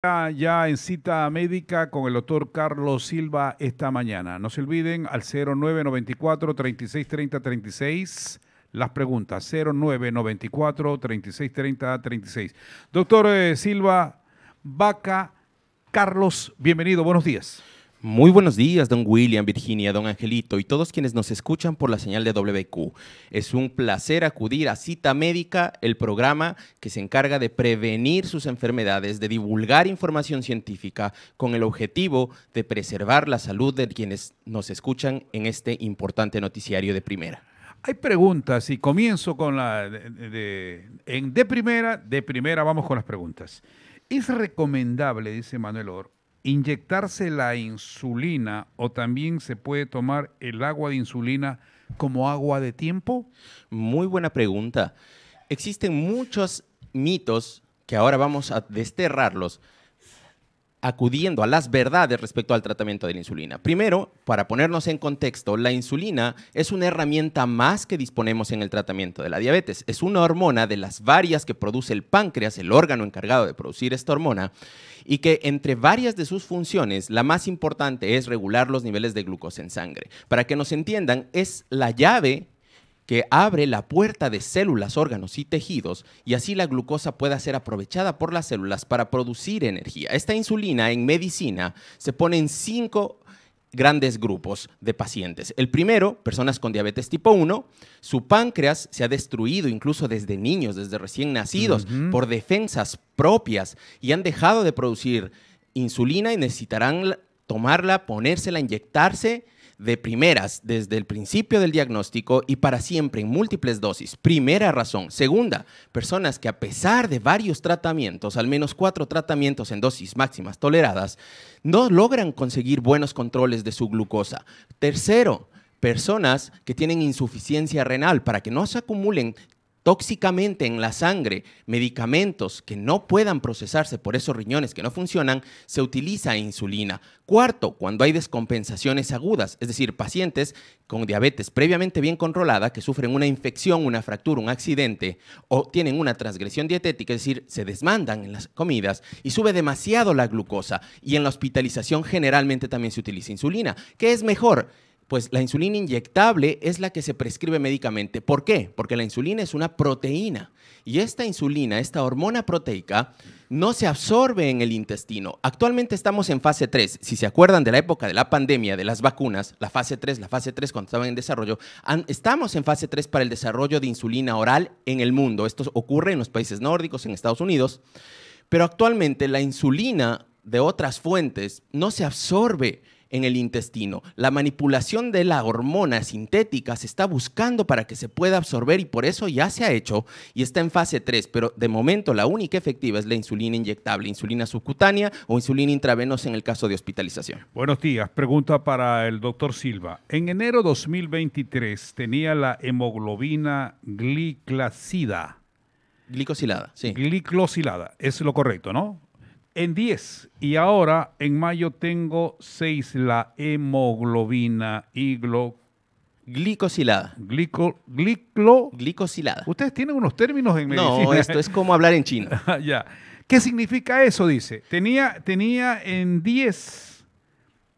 Ya en cita médica con el doctor Carlos Silva esta mañana. No se olviden al 0994-3630-36 las preguntas, 0994-3630-36. Doctor Silva Vaca, Carlos, bienvenido, buenos días. Muy buenos días, don William, Virginia, don Angelito y todos quienes nos escuchan por la señal de WQ. Es un placer acudir a Cita Médica, el programa que se encarga de prevenir sus enfermedades, de divulgar información científica con el objetivo de preservar la salud de quienes nos escuchan en este importante noticiario de primera. Hay preguntas y comienzo con la de primera vamos con las preguntas. ¿Es recomendable, dice Manuel Or, inyectarse la insulina o también se puede tomar el agua de insulina como agua de tiempo? Muy buena pregunta. Existen muchos mitos que ahora vamos a desterrarlos acudiendo a las verdades respecto al tratamiento de la insulina. Primero, para ponernos en contexto, la insulina es una herramienta más que disponemos en el tratamiento de la diabetes. Es una hormona de las varias que produce el páncreas, el órgano encargado de producir esta hormona, y que entre varias de sus funciones, la más importante es regular los niveles de glucosa en sangre. Para que nos entiendan, es la llave que abre la puerta de células, órganos y tejidos, y así la glucosa pueda ser aprovechada por las células para producir energía. Esta insulina en medicina se pone en 5 grandes grupos de pacientes. El primero, personas con diabetes tipo 1, su páncreas se ha destruido incluso desde niños, desde recién nacidos, por defensas propias y han dejado de producir insulina y necesitarán tomarla, ponérsela, inyectarse de primeras, desde el principio del diagnóstico y para siempre en múltiples dosis. Primera razón. Segunda, personas que a pesar de varios tratamientos, al menos 4 tratamientos en dosis máximas toleradas, no logran conseguir buenos controles de su glucosa. Tercero, personas que tienen insuficiencia renal para que no se acumulen tóxicamente en la sangre medicamentos que no puedan procesarse por esos riñones que no funcionan, se utiliza insulina. Cuarto, cuando hay descompensaciones agudas, es decir, pacientes con diabetes previamente bien controlada que sufren una infección, una fractura, un accidente o tienen una transgresión dietética, es decir, se desmandan en las comidas y sube demasiado la glucosa y en la hospitalización generalmente también se utiliza insulina. ¿Qué es mejor? Pues la insulina inyectable es la que se prescribe médicamente. ¿Por qué? Porque la insulina es una proteína y esta insulina, esta hormona proteica, no se absorbe en el intestino. Actualmente estamos en fase 3. Si se acuerdan de la época de la pandemia, de las vacunas, la fase 3 cuando estaban en desarrollo, estamos en fase 3 para el desarrollo de insulina oral en el mundo. Esto ocurre en los países nórdicos, en Estados Unidos, pero actualmente la insulina de otras fuentes no se absorbe en el intestino. La manipulación de la hormona sintética se está buscando para que se pueda absorber y por eso ya se ha hecho y está en fase 3, pero de momento la única efectiva es la insulina inyectable, insulina subcutánea o insulina intravenosa en el caso de hospitalización. Buenos días, pregunta para el doctor Silva. En enero 2023 tenía la hemoglobina glicosida. Glicosilada, sí. Glicosilada, es lo correcto, ¿no? En 10 y ahora en mayo tengo 6 la hemoglobina Glicosilada. Glicosilada. Ustedes tienen unos términos en medicina. No, esto es como hablar en chino. Ya. ¿Qué significa eso? Dice, tenía en 10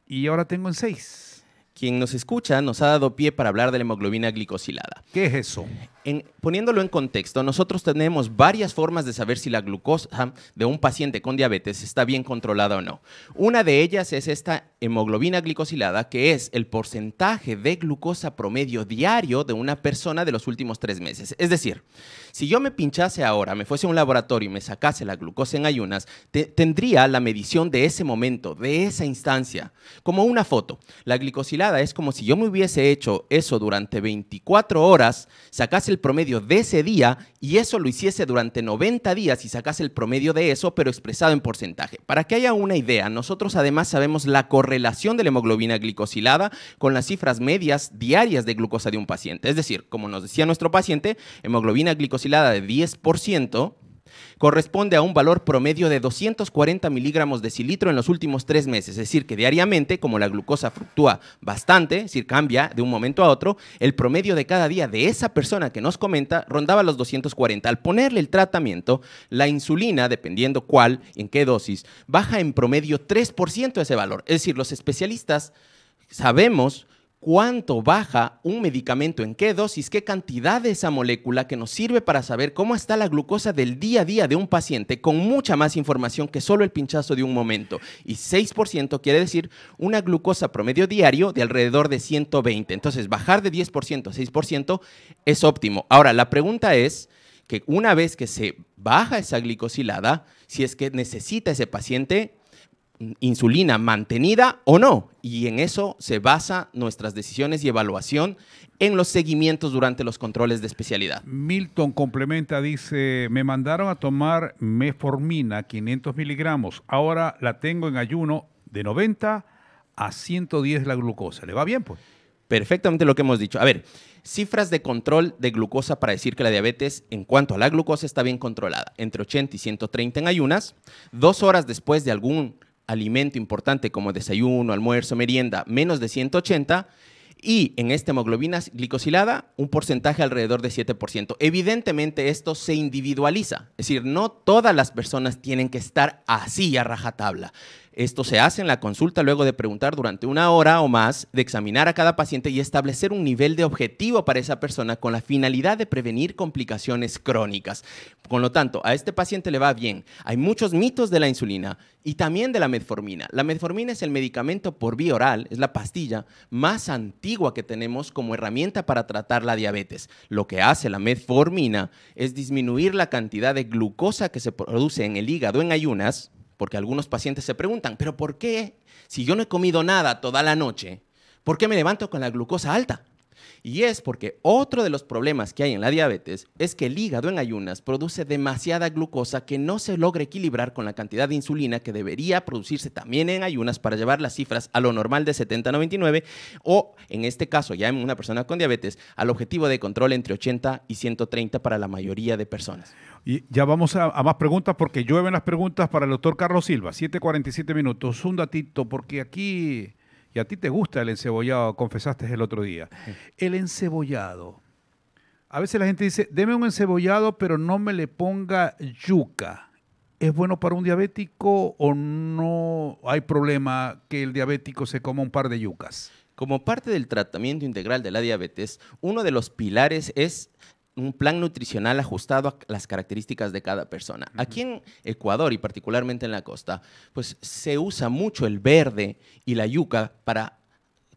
y ahora tengo en 6. Quien nos escucha nos ha dado pie para hablar de la hemoglobina glicosilada. ¿Qué es eso? Poniéndolo en contexto, nosotros tenemos varias formas de saber si la glucosa de un paciente con diabetes está bien controlada o no. Una de ellas es esta hemoglobina glicosilada, que es el porcentaje de glucosa promedio diario de una persona de los últimos 3 meses. Es decir, si yo me pinchase ahora, me fuese a un laboratorio y me sacase la glucosa en ayunas, tendría la medición de ese momento, de esa instancia, como una foto. La glicosilada es como si yo me hubiese hecho eso durante 24 horas, sacase el promedio de ese día y eso lo hiciese durante 90 días y sacase el promedio de eso, pero expresado en porcentaje. Para que haya una idea, nosotros además sabemos la correlación de la hemoglobina glicosilada con las cifras medias diarias de glucosa de un paciente. Es decir, como nos decía nuestro paciente, hemoglobina glicosilada de 10%, corresponde a un valor promedio de 240 miligramos decilitro en los últimos 3 meses. Es decir, que diariamente, como la glucosa fluctúa bastante, es decir, cambia de un momento a otro, el promedio de cada día de esa persona que nos comenta rondaba los 240. Al ponerle el tratamiento, la insulina, dependiendo cuál, en qué dosis, baja en promedio 3% ese valor. Es decir, los especialistas sabemos cuánto baja un medicamento, en qué dosis, qué cantidad de esa molécula, que nos sirve para saber cómo está la glucosa del día a día de un paciente con mucha más información que solo el pinchazo de un momento. Y 6% quiere decir una glucosa promedio diario de alrededor de 120. Entonces, bajar de 10% a 6% es óptimo. Ahora, la pregunta es que una vez que se baja esa glicosilada, si es que necesita ese paciente insulina mantenida o no, y en eso se basa nuestras decisiones y evaluación en los seguimientos durante los controles de especialidad. Milton complementa, dice, me mandaron a tomar metformina 500 miligramos, ahora la tengo en ayuno de 90 a 110 la glucosa. ¿Le va bien, pues? Perfectamente lo que hemos dicho. A ver, cifras de control de glucosa para decir que la diabetes en cuanto a la glucosa está bien controlada, entre 80 y 130 en ayunas, 2 horas después de algún alimento importante como desayuno, almuerzo, merienda, menos de 180, y en esta hemoglobina glicosilada un porcentaje alrededor de 7%. Evidentemente esto se individualiza, es decir, no todas las personas tienen que estar así a rajatabla. Esto se hace en la consulta luego de preguntar durante 1 hora o más, de examinar a cada paciente y establecer un nivel de objetivo para esa persona con la finalidad de prevenir complicaciones crónicas. Por lo tanto, a este paciente le va bien. Hay muchos mitos de la insulina y también de la metformina. La metformina es el medicamento por vía oral, es la pastilla más antigua que tenemos como herramienta para tratar la diabetes. Lo que hace la metformina es disminuir la cantidad de glucosa que se produce en el hígado en ayunas, porque algunos pacientes se preguntan, ¿pero por qué? Si yo no he comido nada toda la noche, ¿por qué me levanto con la glucosa alta? Y es porque otro de los problemas que hay en la diabetes es que el hígado en ayunas produce demasiada glucosa que no se logra equilibrar con la cantidad de insulina que debería producirse también en ayunas para llevar las cifras a lo normal de 70-99 o, en este caso, ya en una persona con diabetes, al objetivo de control entre 80 y 130 para la mayoría de personas. Y ya vamos a más preguntas porque llueven las preguntas para el doctor Carlos Silva. 7:47 minutos. Un datito, porque aquí, y a ti te gusta el encebollado, confesaste el otro día. El encebollado. A veces la gente dice, deme un encebollado, pero no me le ponga yuca. ¿Es bueno para un diabético o no hay problema que el diabético se coma un par de yucas? Como parte del tratamiento integral de la diabetes, uno de los pilares es un plan nutricional ajustado a las características de cada persona. Aquí en Ecuador y particularmente en la costa, pues se usa mucho el verde y la yuca para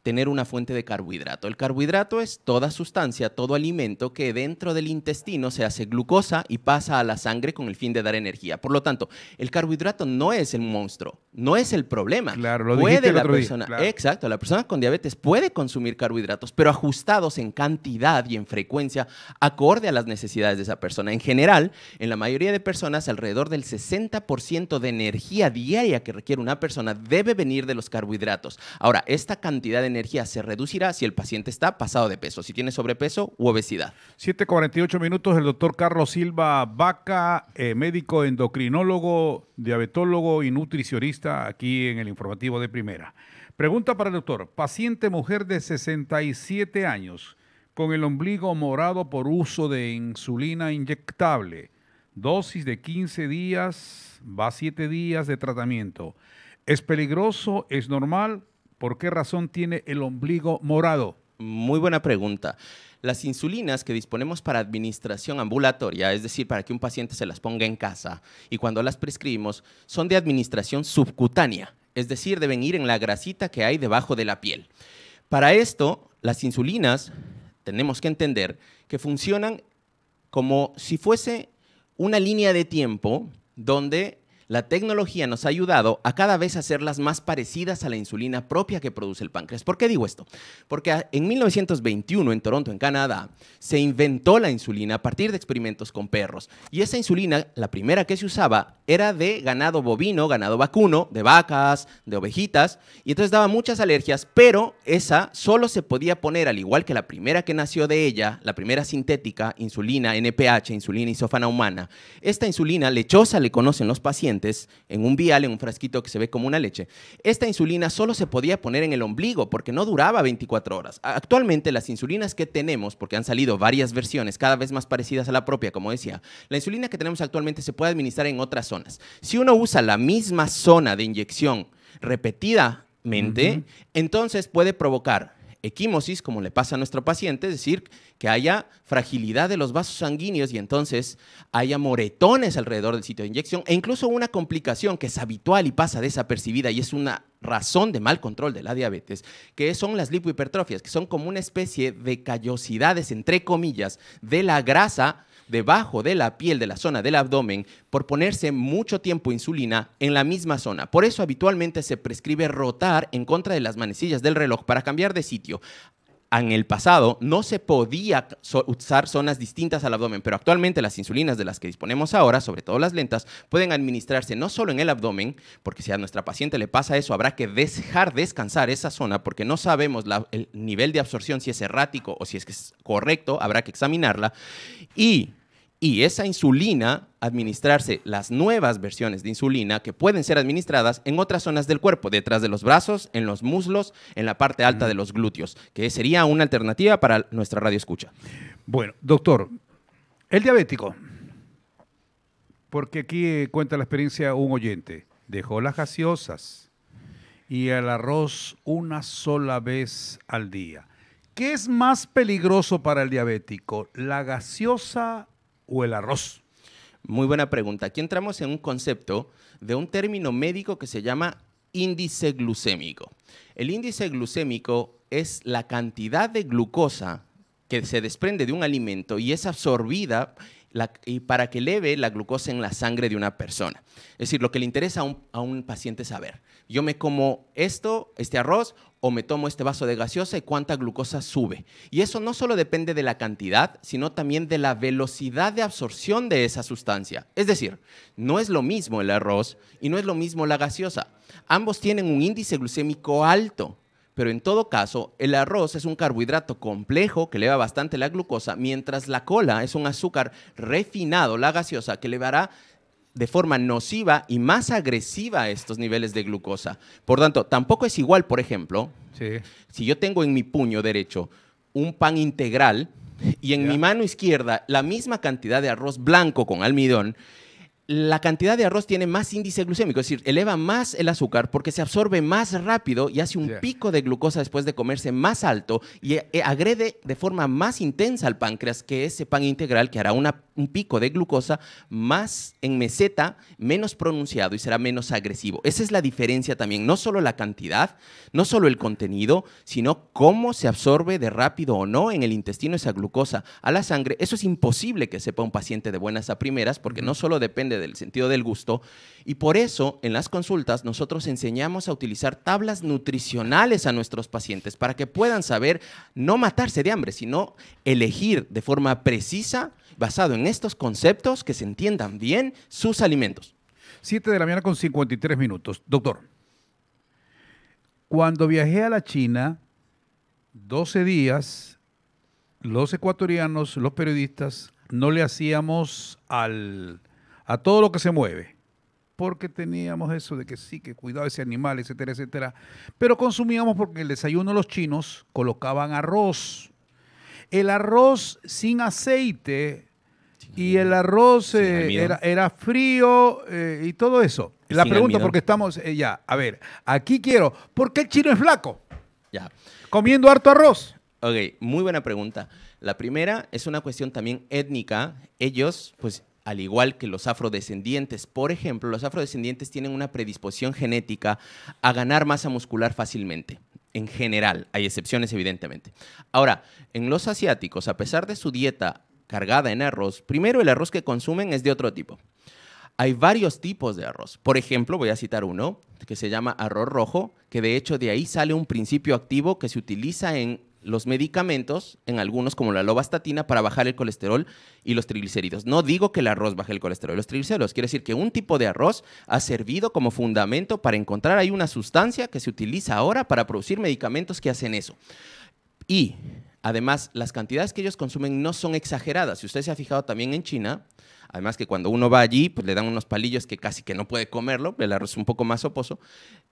tener una fuente de carbohidrato. El carbohidrato es toda sustancia, todo alimento que dentro del intestino se hace glucosa y pasa a la sangre con el fin de dar energía. Por lo tanto, el carbohidrato no es el monstruo, no es el problema. Claro, lo dijiste el otro día. Claro. Exacto, la persona con diabetes puede consumir carbohidratos, pero ajustados en cantidad y en frecuencia acorde a las necesidades de esa persona. En general, en la mayoría de personas, alrededor del 60% de energía diaria que requiere una persona debe venir de los carbohidratos. Ahora, esta cantidad de energía se reducirá si el paciente está pasado de peso, si tiene sobrepeso u obesidad. 7:48 minutos, el doctor Carlos Silva Vaca, médico endocrinólogo, diabetólogo y nutricionista aquí en el informativo de Primera. Pregunta para el doctor, paciente mujer de 67 años con el ombligo morado por uso de insulina inyectable, dosis de 15 días, va 7 días de tratamiento. ¿Es peligroso? ¿Es normal? ¿Por qué razón tiene el ombligo morado? Muy buena pregunta. Las insulinas que disponemos para administración ambulatoria, es decir, para que un paciente se las ponga en casa y cuando las prescribimos, son de administración subcutánea, es decir, deben ir en la grasita que hay debajo de la piel. Para esto, las insulinas tenemos que entender que funcionan como si fuese una línea de tiempo donde la tecnología nos ha ayudado a cada vez hacerlas más parecidas a la insulina propia que produce el páncreas. ¿Por qué digo esto? Porque en 1921 en Toronto, en Canadá, se inventó la insulina a partir de experimentos con perros. Y esa insulina, la primera que se usaba, era de ganado bovino, ganado vacuno, de vacas, de ovejitas, y entonces daba muchas alergias, pero esa solo se podía poner, al igual que la primera que nació de ella, la primera sintética, insulina NPH, insulina isófana humana. Esta insulina lechosa le conocen los pacientes en un vial, en un frasquito que se ve como una leche. Esta insulina solo se podía poner en el ombligo porque no duraba 24 horas. Actualmente las insulinas que tenemos, porque han salido varias versiones cada vez más parecidas a la propia, como decía, la insulina que tenemos actualmente se puede administrar en otras zonas. Si uno usa la misma zona de inyección repetidamente, entonces puede provocar equimosis, como le pasa a nuestro paciente, es decir, que haya fragilidad de los vasos sanguíneos y entonces haya moretones alrededor del sitio de inyección e incluso una complicación que es habitual y pasa desapercibida y es una razón de mal control de la diabetes, que son las lipohipertrofias, que son como una especie de callosidades, entre comillas, de la grasa debajo de la piel de la zona del abdomen por ponerse mucho tiempo insulina en la misma zona. Por eso habitualmente se prescribe rotar en contra de las manecillas del reloj para cambiar de sitio. En el pasado no se podía usar zonas distintas al abdomen, pero actualmente las insulinas de las que disponemos ahora, sobre todo las lentas, pueden administrarse no solo en el abdomen, porque si a nuestra paciente le pasa eso, habrá que dejar descansar esa zona porque no sabemos el nivel de absorción, si es errático o si es que es correcto, habrá que examinarla. Y esa insulina, administrarse las nuevas versiones de insulina que pueden ser administradas en otras zonas del cuerpo, detrás de los brazos, en los muslos, en la parte alta de los glúteos, que sería una alternativa para nuestra radioescucha. Bueno, doctor, el diabético, porque aquí cuenta la experiencia un oyente, dejó las gaseosas y el arroz una sola vez al día. ¿Qué es más peligroso para el diabético, la gaseosa o el arroz? Muy buena pregunta. Aquí entramos en un concepto de un término médico que se llama índice glucémico. El índice glucémico es la cantidad de glucosa que se desprende de un alimento y es absorbida y para que eleve la glucosa en la sangre de una persona. Es decir, lo que le interesa a un paciente es saber, yo me como este arroz, o me tomo este vaso de gaseosa y cuánta glucosa sube. Y eso no solo depende de la cantidad, sino también de la velocidad de absorción de esa sustancia. Es decir, no es lo mismo el arroz y no es lo mismo la gaseosa. Ambos tienen un índice glucémico alto, pero en todo caso, el arroz es un carbohidrato complejo que eleva bastante la glucosa, mientras la cola es un azúcar refinado, la gaseosa, que elevará de forma nociva y más agresiva estos niveles de glucosa. Por tanto, tampoco es igual, por ejemplo, si yo tengo en mi puño derecho un pan integral y en mi mano izquierda la misma cantidad de arroz blanco con almidón, la cantidad de arroz tiene más índice glucémico, es decir, eleva más el azúcar porque se absorbe más rápido y hace un pico de glucosa después de comerse más alto y agrede de forma más intensa al páncreas que ese pan integral que hará un pico de glucosa más en meseta, menos pronunciado y será menos agresivo. Esa es la diferencia también, no solo la cantidad, no solo el contenido, sino cómo se absorbe de rápido o no en el intestino esa glucosa a la sangre. Eso es imposible que sepa un paciente de buenas a primeras porque no solo depende del sentido del gusto y por eso en las consultas nosotros enseñamos a utilizar tablas nutricionales a nuestros pacientes para que puedan saber no matarse de hambre, sino elegir de forma precisa, basado en estos conceptos, que se entiendan bien sus alimentos. 7 de la mañana con 53 minutos. Doctor, cuando viajé a la China, 12 días, los ecuatorianos, los periodistas, no le hacíamos a todo lo que se mueve, porque teníamos eso de que sí, que cuidado ese animal, etcétera, etcétera, pero consumíamos porque el desayuno los chinos colocaban arroz. El arroz sin aceite y el arroz era frío y todo eso. La pregunta, porque estamos a ver, aquí quiero, ¿por qué el chino es flaco? Comiendo harto arroz. Ok, muy buena pregunta. La primera es una cuestión también étnica. Ellos, pues, al igual que los afrodescendientes, por ejemplo, los afrodescendientes tienen una predisposición genética a ganar masa muscular fácilmente. En general, hay excepciones evidentemente. Ahora, en los asiáticos, a pesar de su dieta cargada en arroz, primero el arroz que consumen es de otro tipo. Hay varios tipos de arroz. Por ejemplo, voy a citar uno que se llama arroz rojo, que de hecho de ahí sale un principio activo que se utiliza en los medicamentos, en algunos como la lovastatina, para bajar el colesterol y los triglicéridos. No digo que el arroz baje el colesterol y los triglicéridos, quiere decir que un tipo de arroz ha servido como fundamento para encontrar ahí una sustancia que se utiliza ahora para producir medicamentos que hacen eso. Y además, las cantidades que ellos consumen no son exageradas. Si usted se ha fijado también en China, además que cuando uno va allí, pues le dan unos palillos que casi que no puede comerlo, el arroz es un poco más soposo.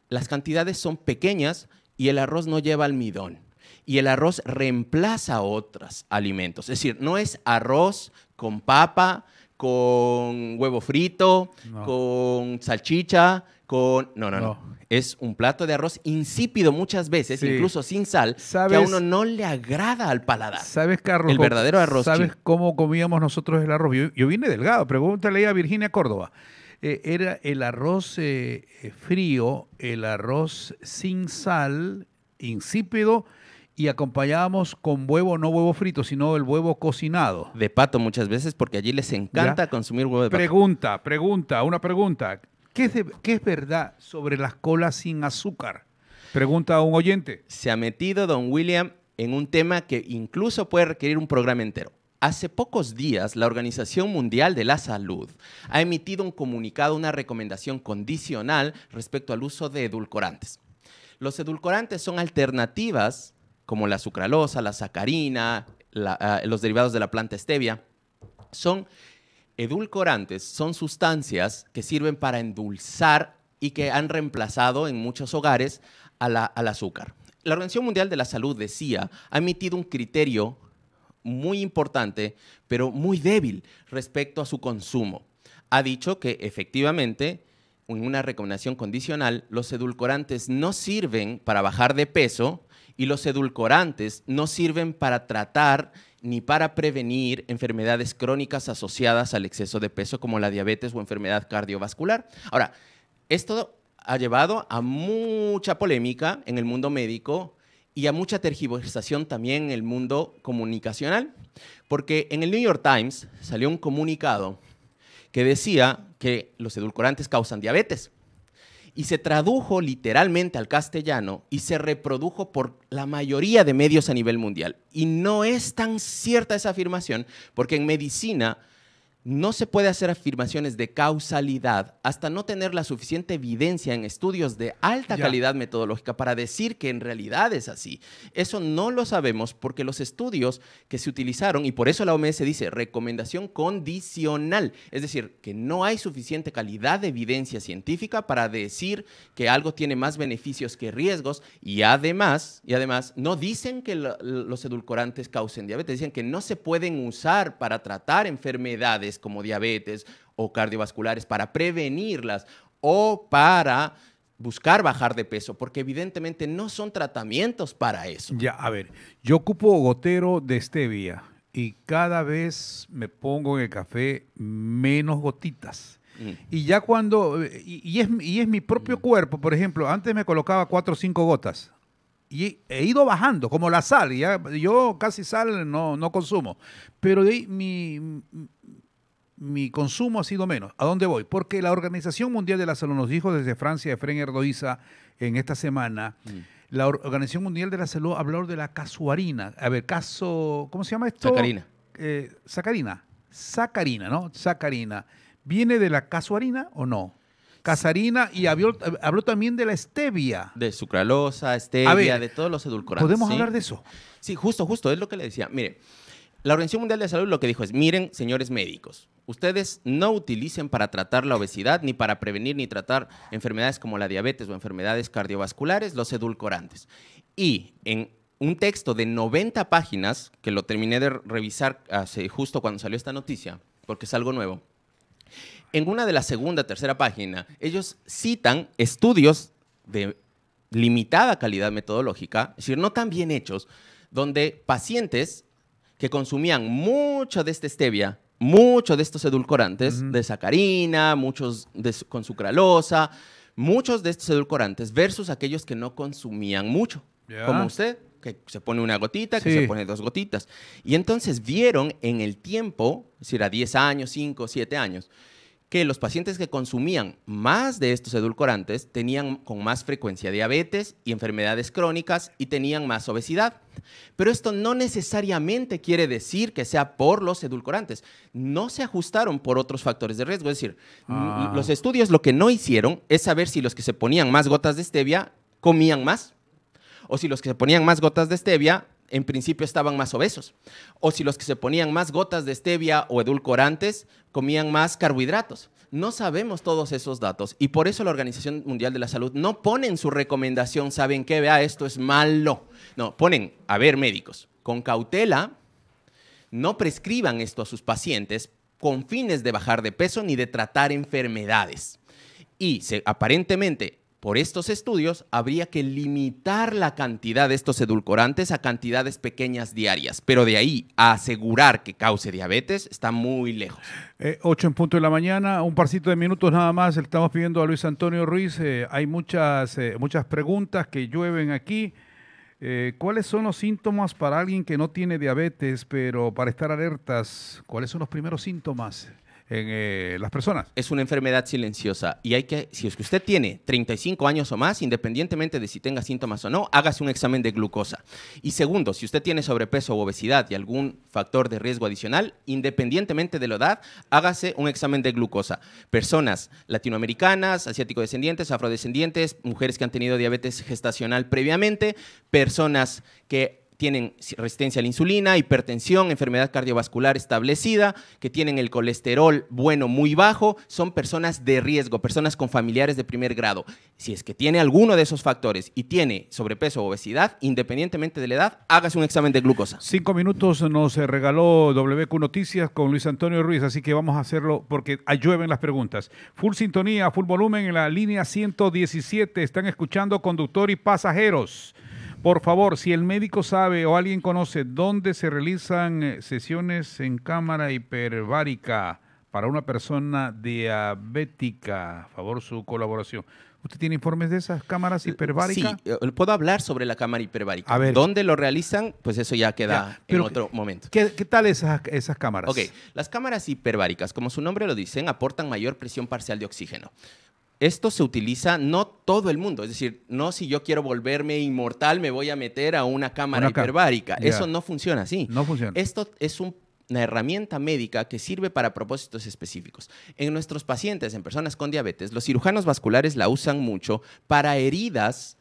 Las cantidades son pequeñas y el arroz no lleva almidón. Y el arroz reemplaza otros alimentos. Es decir, no es arroz con papa, con huevo frito, con salchicha, con... No. Es un plato de arroz insípido muchas veces, incluso sin sal, que a uno no le agrada al paladar. ¿Sabes, Carlos? El verdadero arroz ¿Sabes chino? cómo comíamos nosotros el arroz? Yo vine delgado, pregúntale a Virginia Córdoba. Era el arroz frío, el arroz sin sal, insípido, y acompañábamos con huevo, no huevo frito, sino el huevo cocinado. De pato muchas veces, porque allí les encanta consumir huevo de pato. Una pregunta. ¿Qué es verdad sobre las colas sin azúcar? Pregunta a un oyente. Se ha metido don William en un tema que incluso puede requerir un programa entero. Hace pocos días, la Organización Mundial de la Salud ha emitido un comunicado, una recomendación condicional respecto al uso de edulcorantes. Los edulcorantes son alternativas como la sucralosa, la sacarina, los derivados de la planta stevia. Son edulcorantes, son sustancias que sirven para endulzar y que han reemplazado en muchos hogares al azúcar. La Organización Mundial de la Salud ha emitido un criterio muy importante, pero muy débil respecto a su consumo. Ha dicho que efectivamente, en una recomendación condicional, los edulcorantes no sirven para bajar de peso y los edulcorantes no sirven para tratar ni para prevenir enfermedades crónicas asociadas al exceso de peso como la diabetes o enfermedad cardiovascular. Ahora, esto ha llevado a mucha polémica en el mundo médico y a mucha tergiversación también en el mundo comunicacional, porque en el New York Times salió un comunicado que decía que los edulcorantes causan diabetes. Y se tradujo literalmente al castellano y se reprodujo por la mayoría de medios a nivel mundial. Y no es tan cierta esa afirmación, porque en medicina no se puede hacer afirmaciones de causalidad hasta no tener la suficiente evidencia en estudios de alta calidad metodológica para decir que en realidad es así. Eso no lo sabemos porque los estudios que se utilizaron, y por eso la OMS dice recomendación condicional, es decir, que no hay suficiente calidad de evidencia científica para decir que algo tiene más beneficios que riesgos, y además no dicen que los edulcorantes causen diabetes, dicen que no se pueden usar para tratar enfermedades como diabetes o cardiovasculares, para prevenirlas o para buscar bajar de peso, porque evidentemente no son tratamientos para eso. Ya, a ver, yo ocupo gotero de stevia y cada vez me pongo en el café menos gotitas. Y ya cuando, y es mi propio cuerpo, por ejemplo, antes me colocaba 4 o 5 gotas. Y he ido bajando, como la sal. Yo casi sal no consumo. Pero de ahí mi consumo ha sido menos. ¿A dónde voy? Porque la Organización Mundial de la Salud nos dijo desde Francia, Efrén Erdoiza, en esta semana, la Organización Mundial de la Salud habló de la casuarina. A ver, ¿cómo se llama esto? Sacarina. Sacarina, ¿no? Sacarina. ¿Viene de la casuarina o no? Casarina, y habló también de la stevia. De sucralosa, stevia, de todos los edulcorantes. ¿Podemos hablar de eso? Sí, justo, es lo que le decía. Mire, la Organización Mundial de la Salud lo que dijo es, miren, señores médicos, ustedes no utilicen para tratar la obesidad, ni para prevenir ni tratar enfermedades como la diabetes o enfermedades cardiovasculares, los edulcorantes. Y en un texto de 90 páginas, que lo terminé de revisar justo cuando salió esta noticia, porque es algo nuevo, en una de la segunda, tercera página, ellos citan estudios de limitada calidad metodológica, es decir, no tan bien hechos, donde pacientes que consumían mucho de esta stevia, mucho de estos edulcorantes, de sacarina, muchos con sucralosa, muchos de estos edulcorantes versus aquellos que no consumían mucho, como usted, que se pone una gotita, que se pone 2 gotitas. Y entonces vieron en el tiempo, es decir, a 10 años, 5, 7 años, que los pacientes que consumían más de estos edulcorantes tenían con más frecuencia diabetes y enfermedades crónicas y tenían más obesidad. Pero esto no necesariamente quiere decir que sea por los edulcorantes. No se ajustaron por otros factores de riesgo. Es decir, los estudios lo que no hicieron es saber si los que se ponían más gotas de stevia comían más, o si los que se ponían más gotas de stevia en principio estaban más obesos, o si los que se ponían más gotas de stevia o edulcorantes comían más carbohidratos. No sabemos todos esos datos y por eso la Organización Mundial de la Salud no pone en su recomendación, ¿saben qué? Vea, esto es malo. No, ponen, a ver, médicos, con cautela, no prescriban esto a sus pacientes con fines de bajar de peso ni de tratar enfermedades. Y aparentemente, por estos estudios, habría que limitar la cantidad de estos edulcorantes a cantidades pequeñas diarias, pero de ahí a asegurar que cause diabetes está muy lejos. 8 en punto de la mañana, un parcito de minutos nada más, le estamos pidiendo a Luis Antonio Ruiz, hay muchas preguntas que llueven aquí. ¿Cuáles son los síntomas para alguien que no tiene diabetes, pero para estar alertas, cuáles son los primeros síntomas en las personas? Es una enfermedad silenciosa y si es que usted tiene 35 años o más, independientemente de si tenga síntomas o no, hágase un examen de glucosa. Y segundo, si usted tiene sobrepeso o obesidad y algún factor de riesgo adicional, independientemente de la edad, hágase un examen de glucosa. Personas latinoamericanas, asiático-descendientes, afrodescendientes, mujeres que han tenido diabetes gestacional previamente, personas que tienen resistencia a la insulina, hipertensión, enfermedad cardiovascular establecida, que tienen el colesterol bueno muy bajo, son personas de riesgo, personas con familiares de primer grado. Si es que tiene alguno de esos factores y tiene sobrepeso o obesidad, independientemente de la edad, hágase un examen de glucosa. 5 minutos nos regaló WQ Noticias con Luis Antonio Ruiz, así que vamos a hacerlo porque llueven las preguntas. Full sintonía, full volumen en la línea 117. Están escuchando conductor y pasajeros. Por favor, si el médico sabe o alguien conoce dónde se realizan sesiones en cámara hiperbárica para una persona diabética, a favor su colaboración. ¿Usted tiene informes de esas cámaras hiperbáricas? Sí, puedo hablar sobre la cámara hiperbárica. A ver. ¿Dónde lo realizan? Pues eso ya queda en otro momento. ¿Qué tal esas cámaras? Ok, las cámaras hiperbáricas, como su nombre lo dicen, aportan mayor presión parcial de oxígeno. Esto se utiliza no todo el mundo, es decir, no si yo quiero volverme inmortal me voy a meter a una cámara hiperbárica. Eso no funciona así. No funciona. Esto es una herramienta médica que sirve para propósitos específicos. En nuestros pacientes, en personas con diabetes, los cirujanos vasculares la usan mucho para heridas,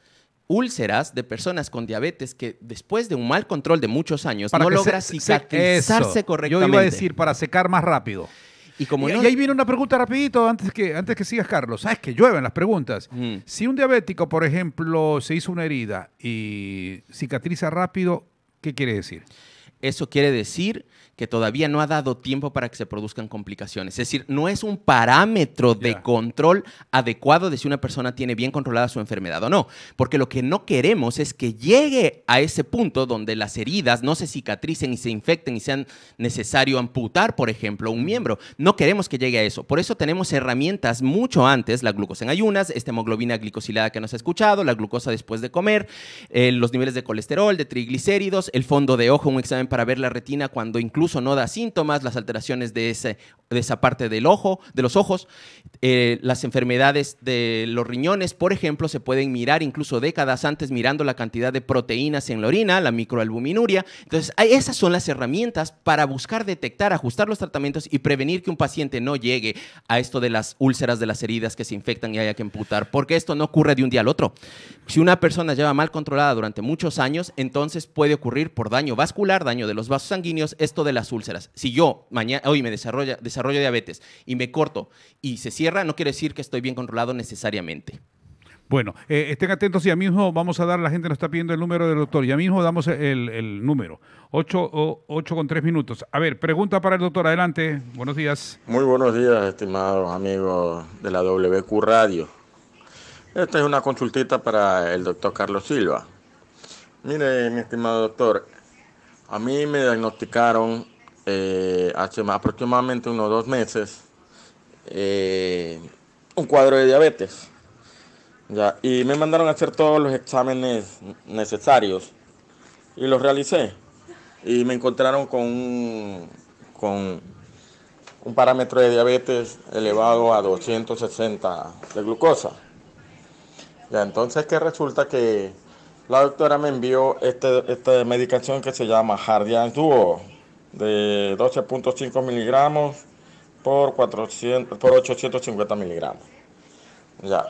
úlceras de personas con diabetes que después de un mal control de muchos años no logra cicatrizarse correctamente. Yo iba a decir para secar más rápido. Y ahí viene una pregunta rapidito antes que sigas, Carlos. ¿Sabes que llueven las preguntas? Si un diabético, por ejemplo, se hizo una herida y cicatriza rápido, ¿qué quiere decir? Eso quiere decir que todavía no ha dado tiempo para que se produzcan complicaciones. Es decir, no es un parámetro de control adecuado de si una persona tiene bien controlada su enfermedad o no. Porque lo que no queremos es que llegue a ese punto donde las heridas no se cicatricen y se infecten y sea necesario amputar, por ejemplo, un miembro. No queremos que llegue a eso. Por eso tenemos herramientas mucho antes, la glucosa en ayunas, esta hemoglobina glicosilada que nos ha escuchado, la glucosa después de comer, los niveles de colesterol, de triglicéridos, el fondo de ojo, un examen para ver la retina cuando incluso no da síntomas, las alteraciones de esa parte del ojo, de los ojos, las enfermedades de los riñones, por ejemplo, se pueden mirar incluso décadas antes mirando la cantidad de proteínas en la orina, la microalbuminuria. Entonces, esas son las herramientas para buscar detectar, ajustar los tratamientos y prevenir que un paciente no llegue a esto de las úlceras, de las heridas que se infectan y haya que amputar, porque esto no ocurre de un día al otro. Si una persona lleva mal controlada durante muchos años, entonces puede ocurrir por daño vascular, daño de los vasos sanguíneos, esto de las úlceras. Si yo hoy me desarrollo diabetes y me corto y se cierra, no quiere decir que estoy bien controlado necesariamente. Bueno, estén atentos, ya mismo vamos a dar, la gente nos está pidiendo el número del doctor, ya mismo damos el número, 8 con 3 minutos. A ver, pregunta para el doctor, adelante, buenos días. Muy buenos días, estimados amigos de la WQ Radio. Esta es una consultita para el doctor Carlos Silva. Mire, mi estimado doctor, a mí me diagnosticaron hace aproximadamente unos 2 meses un cuadro de diabetes. Ya, y me mandaron a hacer todos los exámenes necesarios y los realicé. Y me encontraron con un parámetro de diabetes elevado a 260 de glucosa. Ya, entonces que resulta que la doctora me envió esta medicación que se llama Jardiance Duo de 12.5 miligramos por 850 miligramos. Ya,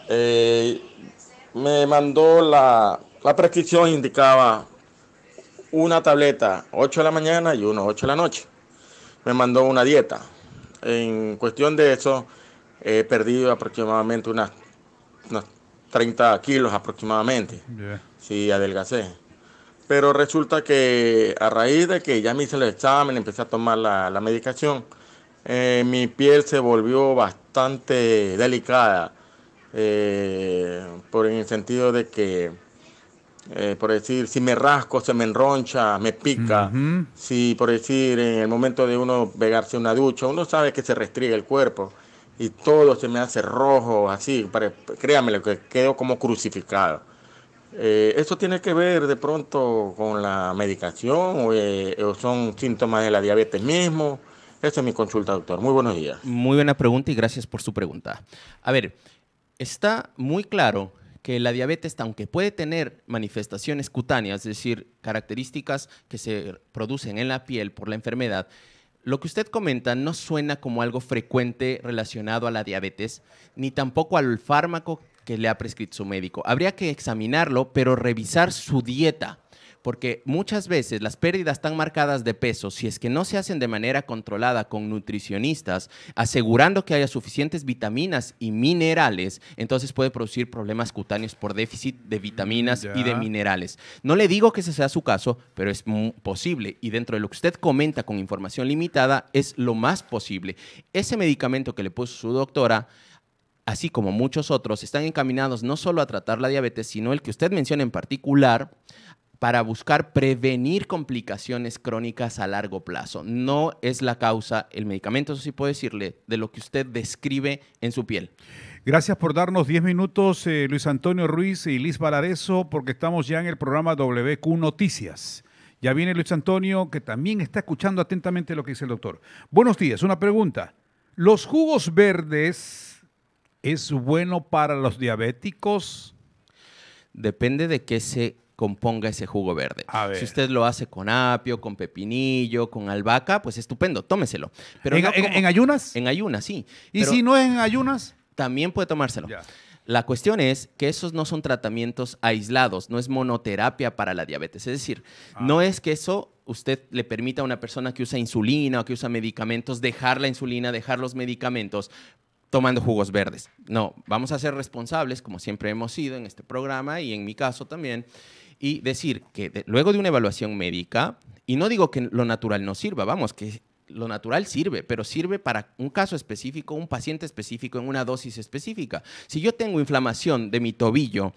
me mandó la prescripción, indicaba una tableta 8 de la mañana y uno 8 de la noche. Me mandó una dieta. En cuestión de eso, he perdido aproximadamente unas 30 kilos aproximadamente. Yeah. Sí, adelgacé. Pero resulta que a raíz de que ya me hice el examen, empecé a tomar la medicación, mi piel se volvió bastante delicada. Por el sentido de que, por decir, si me rasco, se me enroncha, me pica. Si, por decir, en el momento de uno pegarse una ducha, uno sabe que se restriega el cuerpo y todo se me hace rojo, así, créanme, que quedo como crucificado. ¿Eso tiene que ver de pronto con la medicación o son síntomas de la diabetes mismo? Esa es mi consulta, doctor. Muy buenos días. Muy buena pregunta y gracias por su pregunta. A ver, está muy claro que la diabetes, aunque puede tener manifestaciones cutáneas, es decir, características que se producen en la piel por la enfermedad, lo que usted comenta no suena como algo frecuente relacionado a la diabetes, ni tampoco al fármaco que le ha prescrito su médico. Habría que examinarlo, pero revisar su dieta, porque muchas veces las pérdidas tan marcadas de peso, si es que no se hacen de manera controlada con nutricionistas, asegurando que haya suficientes vitaminas y minerales, entonces puede producir problemas cutáneos por déficit de vitaminas y de minerales. No le digo que ese sea su caso, pero es posible, y dentro de lo que usted comenta con información limitada, es lo más posible. Ese medicamento que le puso su doctora, así como muchos otros, están encaminados no solo a tratar la diabetes, sino el que usted menciona en particular, para buscar prevenir complicaciones crónicas a largo plazo. No es la causa, el medicamento, eso sí puedo decirle, de lo que usted describe en su piel. Gracias por darnos 10 minutos, Luis Antonio Ruiz y Liz Valareso, porque estamos ya en el programa WQ Noticias. Ya viene Luis Antonio, que también está escuchando atentamente lo que dice el doctor. Buenos días, una pregunta. ¿Los jugos verdes es bueno para los diabéticos? Depende de qué se componga ese jugo verde. Si usted lo hace con apio, con pepinillo, con albahaca, pues estupendo, tómeselo. Pero ¿En ayunas? En ayunas, sí. ¿Y si no es en ayunas? También puede tomárselo. Ya. La cuestión es que esos no son tratamientos aislados, no es monoterapia para la diabetes. Es decir, no es que eso usted le permita a una persona que usa insulina o que usa medicamentos dejar la insulina, dejar los medicamentos tomando jugos verdes. No, vamos a ser responsables, como siempre hemos sido en este programa y en mi caso también, y decir que luego de una evaluación médica, y no digo que lo natural no sirva, vamos, que lo natural sirve, pero sirve para un caso específico, un paciente específico, en una dosis específica. Si yo tengo inflamación de mi tobillo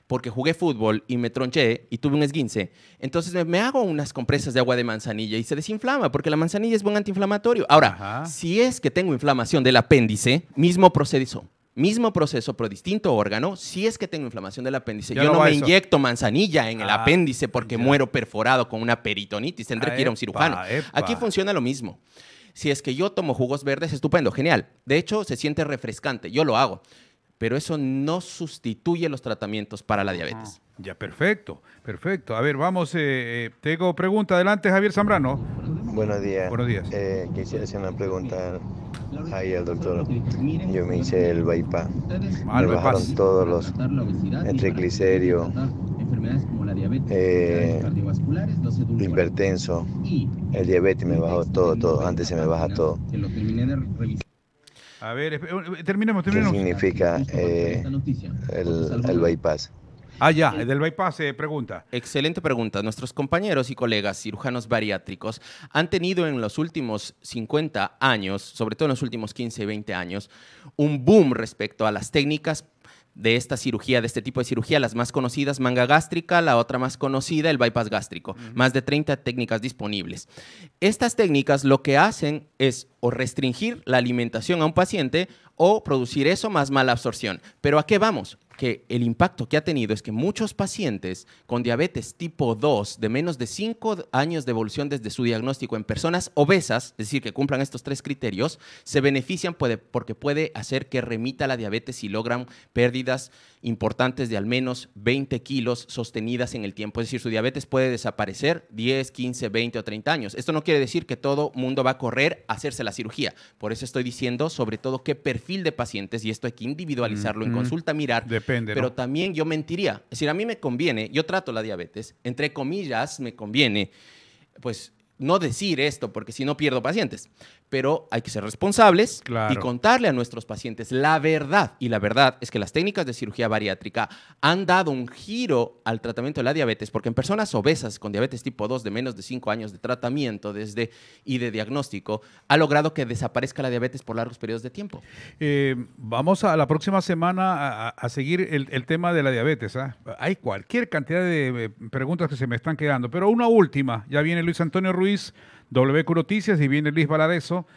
porque jugué fútbol y me tronché y tuve un esguince, entonces me hago unas compresas de agua de manzanilla y se desinflama, porque la manzanilla es buen antiinflamatorio. Ahora, si es que tengo inflamación del apéndice, mismo proceso, pero distinto órgano. Si es que tengo inflamación del apéndice, yo no me inyecto manzanilla en el apéndice porque muero perforado con una peritonitis, tendré que ir a un cirujano. Aquí funciona lo mismo. Si es que yo tomo jugos verdes, estupendo, genial. De hecho, se siente refrescante, yo lo hago. Pero eso no sustituye los tratamientos para la diabetes. Ya, perfecto, perfecto. A ver, vamos, tengo pregunta. Adelante, Javier Zambrano. Buenos días. Buenos días. Quisiera hacer una pregunta ahí al doctor. Yo me hice el bypass. Me bajaron todos los triglicéridos, hipertenso, el diabetes me bajó todo. Antes se me baja todo. A ver, terminemos. ¿Qué significa el bypass? Ya, el del bypass pregunta. Excelente pregunta. Nuestros compañeros y colegas cirujanos bariátricos han tenido en los últimos 50 años, sobre todo en los últimos 15 y 20 años, un boom respecto a las técnicas de esta cirugía, de este tipo de cirugía, las más conocidas, manga gástrica, la otra más conocida, el bypass gástrico. Más de 30 técnicas disponibles. Estas técnicas lo que hacen es o restringir la alimentación a un paciente o producir eso más mala absorción. ¿Pero a qué vamos? Que el impacto que ha tenido es que muchos pacientes con diabetes tipo 2 de menos de 5 años de evolución desde su diagnóstico en personas obesas, es decir, que cumplan estos 3 criterios, se benefician porque puede hacer que remita la diabetes y logran pérdidas importantes de al menos 20 kilos sostenidas en el tiempo. Es decir, su diabetes puede desaparecer 10, 15, 20 o 30 años. Esto no quiere decir que todo mundo va a correr a hacerse la cirugía. Por eso estoy diciendo sobre todo qué perfil de pacientes, y esto hay que individualizarlo en consulta, mirar. Depende, pero ¿no? también yo mentiría. Es decir, a mí me conviene, yo trato la diabetes, entre comillas, me conviene, pues, no decir esto, porque si no pierdo pacientes. Pero hay que ser responsables Claro. y contarle a nuestros pacientes la verdad. Y la verdad es que las técnicas de cirugía bariátrica han dado un giro al tratamiento de la diabetes, porque en personas obesas con diabetes tipo 2 de menos de 5 años de tratamiento y de diagnóstico, ha logrado que desaparezca la diabetes por largos periodos de tiempo. Vamos a la próxima semana a seguir el tema de la diabetes. ¿Ah? Hay cualquier cantidad de preguntas que se me están quedando, pero una última. Ya viene Luis Antonio Ruiz, WQ Noticias, y viene Luis Valareso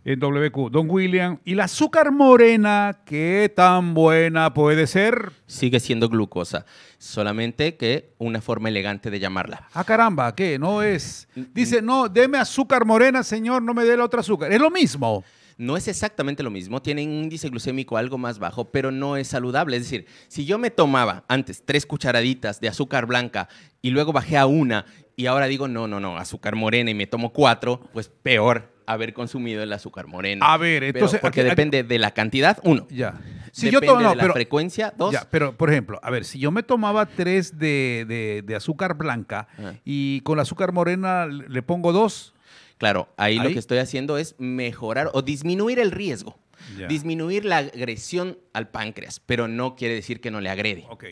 en WQ. Don William, ¿y la azúcar morena qué tan buena puede ser? Sigue siendo glucosa, solamente que una forma elegante de llamarla. Ah, caramba, ¿qué? No es... Dice, no, deme azúcar morena, señor, no me dé la otra azúcar. Es lo mismo. No es exactamente lo mismo, tienen un índice glucémico algo más bajo, pero no es saludable. Es decir, si yo me tomaba antes 3 cucharaditas de azúcar blanca y luego bajé a 1 y ahora digo, no, azúcar morena y me tomo 4, pues peor haber consumido el azúcar morena. A ver, entonces... Porque depende de la cantidad, 1. Ya. Si depende de la frecuencia, 2. Ya, pero, por ejemplo, a ver, si yo me tomaba 3 de azúcar blanca y con la azúcar morena le pongo 2... Claro, ahí lo que estoy haciendo es mejorar o disminuir el riesgo, disminuir la agresión al páncreas, pero no quiere decir que no le agrede. Ok.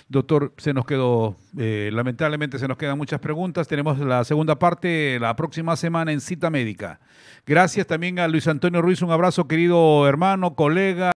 Doctor, se nos quedó, lamentablemente se nos quedan muchas preguntas. Tenemos la segunda parte la próxima semana en Cita Médica. Gracias también a Luis Antonio Ruiz, un abrazo, querido hermano, colega.